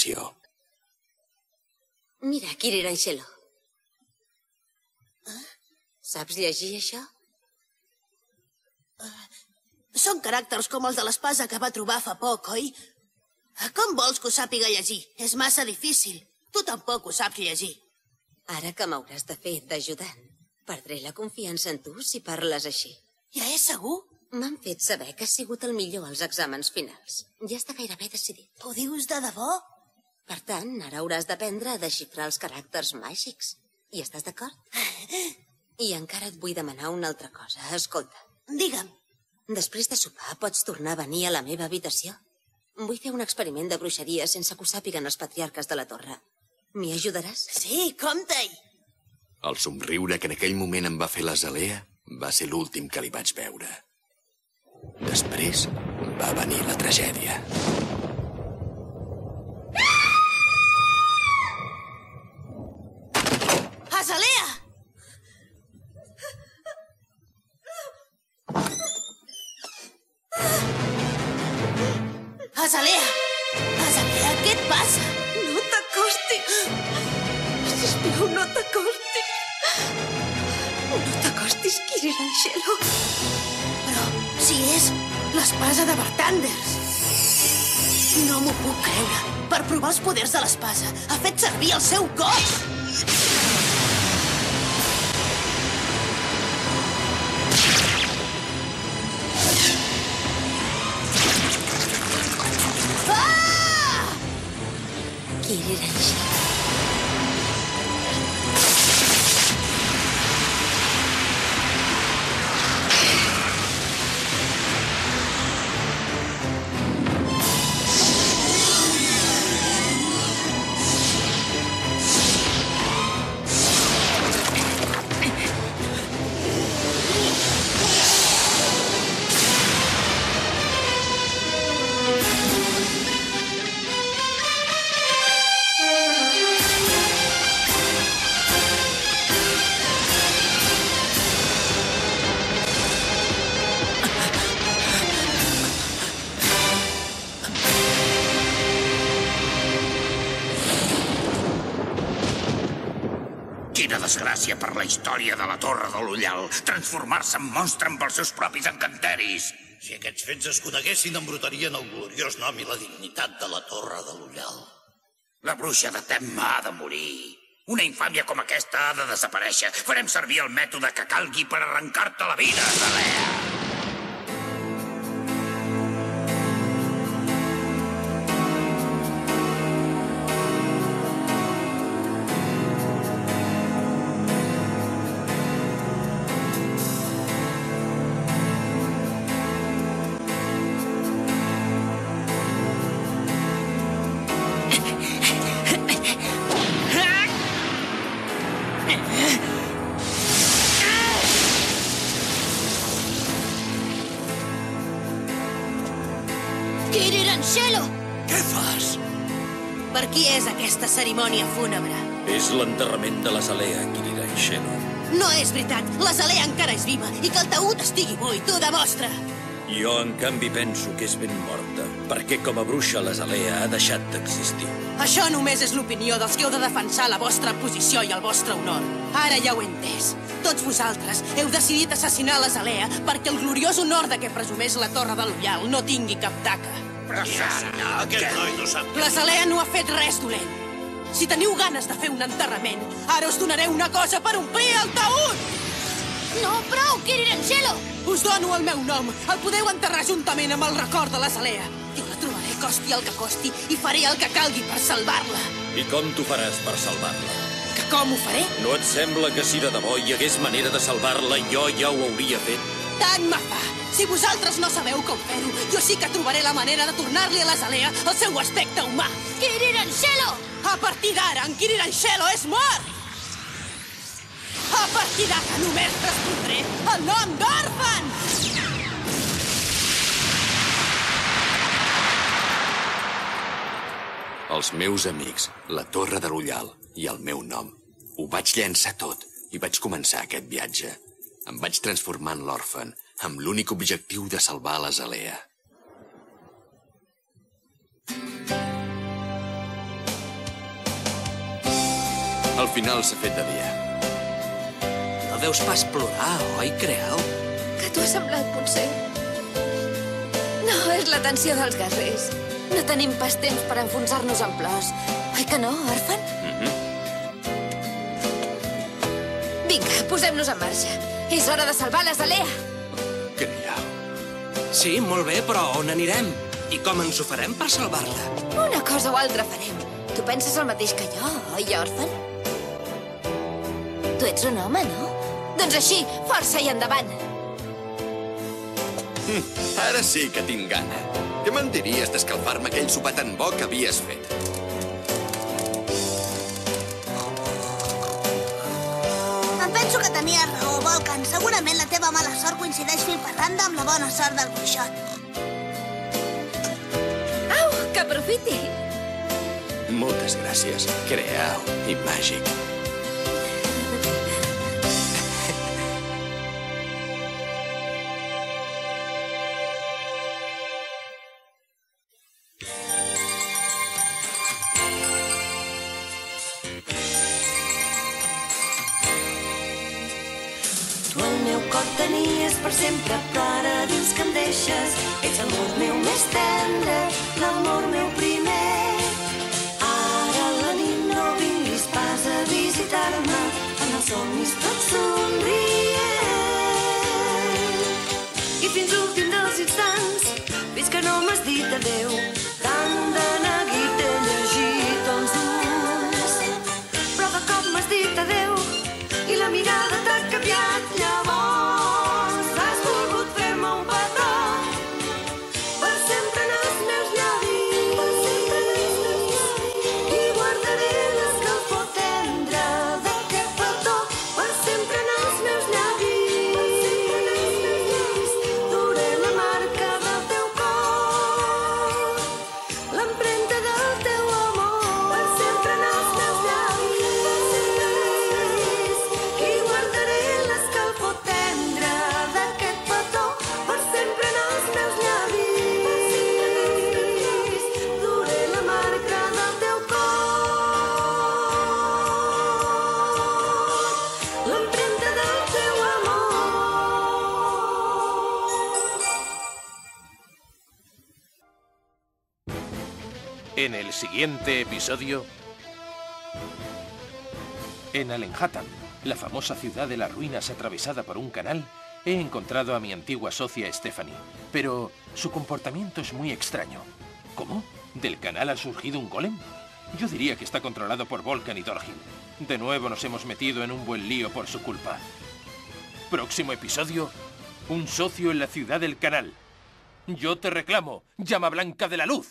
habitació. Mira, Kirirashelo. Saps llegir això? Són caràcters com els de l'espasa que va trobar fa poc, oi? Com vols que ho sàpiga llegir? És massa difícil. Tu tampoc ho saps llegir. Ara que m'hauràs de fer d'ajudant, perdré la confiança en tu si parles així. Ja és segur? M'han fet saber que has sigut el millor als exàmens finals. Ja està gairebé decidit. Ho dius de debò? Per tant, ara hauràs d'aprendre a desxifrar els caràcters màgics. Hi estàs d'acord? I encara et vull demanar una altra cosa. Escolta. Digue'm. Després de sopar pots tornar a venir a la meva habitació. Vull fer un experiment de bruixeria sense que ho sàpiguen els patriarques de la torre. M'hi ajudaràs? Sí, compta-hi. El somriure que en aquell moment em va fer l'Azalea va ser l'últim que li vaig veure. Després va venir la tragèdia. Azalea! Azalea! Azalea, què et passa? No t'acostis! Sisplau, no t'acostis! No t'acostis, Kirirashelo! Però si és l'espasa de Bartanders. No m'ho puc creure. Per provar els poders de l'espasa, ha fet servir el seu cos! Kirirashelo. Quina desgràcia per la història de la Torre de l'Ullal, transformar-se en monstre amb els seus propis encanteris. Si aquests fets es coneguessin, embrutarien el gloriós nom i la dignitat de la Torre de l'Ullal. La bruixa de Temma ha de morir. Una infàmia com aquesta ha de desaparèixer. Farem servir el mètode que calgui per arrencar-te la vida, Azalea. Kirirashelo! Què fas? Per qui és aquesta cerimònia fúnebre? És l'enterrament de l'Azalea, Kirirashelo. No és veritat. L'Azalea encara és viva i que el taüt estigui buit ho demostra. Jo, en canvi, penso que és ben morta, perquè com a bruixa l'Azalea ha deixat d'existir. Això només és l'opinió dels que heu de defensar la vostra posició i el vostre honor. Ara ja ho he entès. Tots vosaltres heu decidit assassinar l'Azalea perquè el gloriós honor de què presumeix la Torre de l'Ullal no tingui cap taca. Aquest noi no sap... L'Azalea no ha fet res dolent. Si teniu ganes de fer un enterrament, ara us donaré una cosa per omplir el taüt! No, prou, Kirirashelo! Us dono el meu nom. El podeu enterrar juntament amb el record de l'Azalea. Jo la trobaré costi el que costi i faré el que calgui per salvar-la. I com t'ho faràs per salvar-la? Que com ho faré? No et sembla que si de debò hi hagués manera de salvar-la, jo ja ho hauria fet? Tant me fa. Si vosaltres no sabeu com fer-ho, jo sí que trobaré la manera de tornar-li a l'Azalea el seu aspecte humà. Kirirashelo! A partir d'ara, en Kirirashelo és mort! A partir d'ara només respondré el nom d'Orphan! Els meus amics, la Torre de l'Ullal i el meu nom. Ho vaig llençar tot i vaig començar aquest viatge. Em vaig transformar en l'Orphan, amb l'únic objectiu de salvar l'Azalea. Al final s'ha fet de dia. No deus pas plorar, oi, Creau? Que t'ho ha semblat, potser? No, és la tensió dels guerrers. No tenim pas temps per enfonsar-nos en plors. Oi que no, Orphan? Vinga, posem-nos en marxa. És hora de salvar l'Azalea. Creau. Sí, molt bé, però on anirem? I com ens ho farem per salvar-la? Una cosa o altra farem. Tu penses el mateix que jo, oi, Orphan? Tu ets un home, no? Doncs així, força i endavant. Ara sí que tinc gana. Què me'n diries d'escalfar-me aquell sopar tan bo que havies fet? Em penso que tenies raó, Volcan. Segurament la teva mala sort coincideix fil per randa amb la bona sort del bruixot. Au, que aprofiti. Moltes gràcies, Creau i Màgic. Tu el meu cor tenies per sempre, però ara dius que em deixes. Ets l'amor meu més tendre, l'amor meu primer. Ara a la nit no vinguis pas a visitar-me, en els somnis tot somrient. I fins últim dels instants, fins que no m'has dit adeu, tant de neguit he llegit els ulls. Però de cop m'has dit adeu i la mirada t'ha canviat. Llavors has volgut fer-me un petó per sempre en els meus llavis i guardaré l'escalfor tendre d'aquest petó per sempre en els meus llavis. Duré la marca del teu cor, l'empremta del teu amor per sempre en els meus llavis i guardaré l'escalfor tendre d'aquest petó per sempre en els meus llavis. Duré la marca del teu cor, l'empremta del teu amor. En el siguiente episodio... En Alenhattan, la famosa ciudad de las ruinas atravesada por un canal, he encontrado a mi antigua socia Stephanie, pero su comportamiento es muy extraño. ¿Cómo? ¿Del canal ha surgido un golem? Yo diría que está controlado por Volcan y Thorgil. De nuevo nos hemos metido en un buen lío por su culpa. Próximo episodio, un socio en la ciudad del canal. Yo te reclamo, llama blanca de la luz.